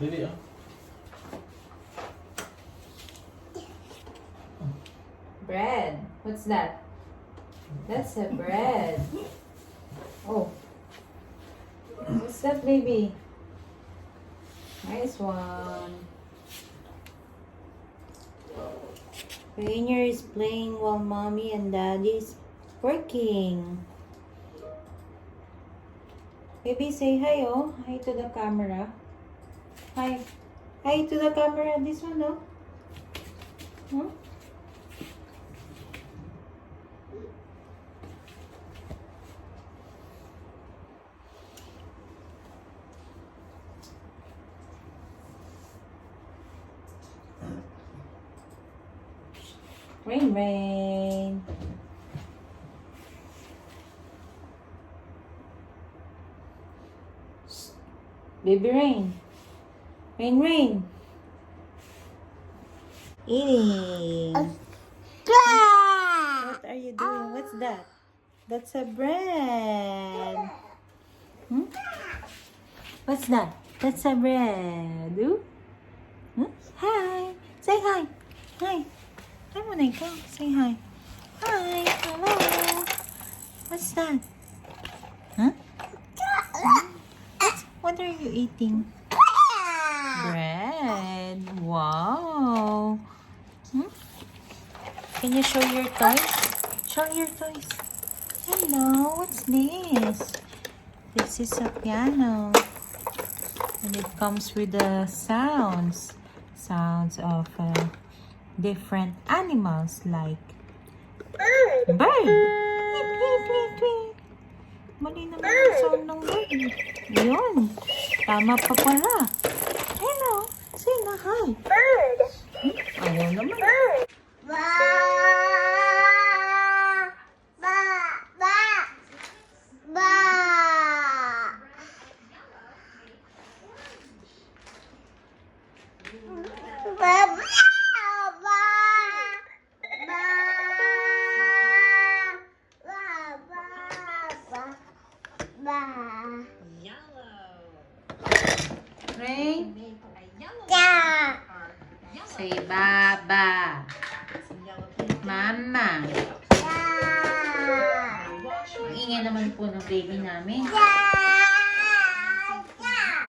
Dili, Bread. What's that? That's a bread. Oh. What's that, baby? Nice one. Rainier is playing while mommy and daddy's working. Baby, say hi, oh. Hi to the camera. Hi. Hi to the camera. This one, oh. Huh? Rain, rain. Shh. Baby rain. Rain, rain. Eating. What are you doing? What's that? That's a bread. Hmm? What's that? That's a bread. Ooh. Hmm? Hi. Say hi. Hi. Hi, Monica. Say hi. Hi. Hello. What's that? Huh? What are you eating? Bread. Wow. Hmm? Can you show your toys? Show your toys. Hello. What's this? This is a piano. And it comes with the sounds. Sounds of different animals like bird. Tweet, tweet, tweet, tweet. Mali naman ang sound ng bird. Yun. Tama pa pala. Hello. Say na hi. Bird. Ayaw naman. Bird. Ba. Ba. Ba. Ba. Ba. Rain. Yeah. Say baba. Mama. Yeah. Ang ingay naman po ng baby namin. Yeah.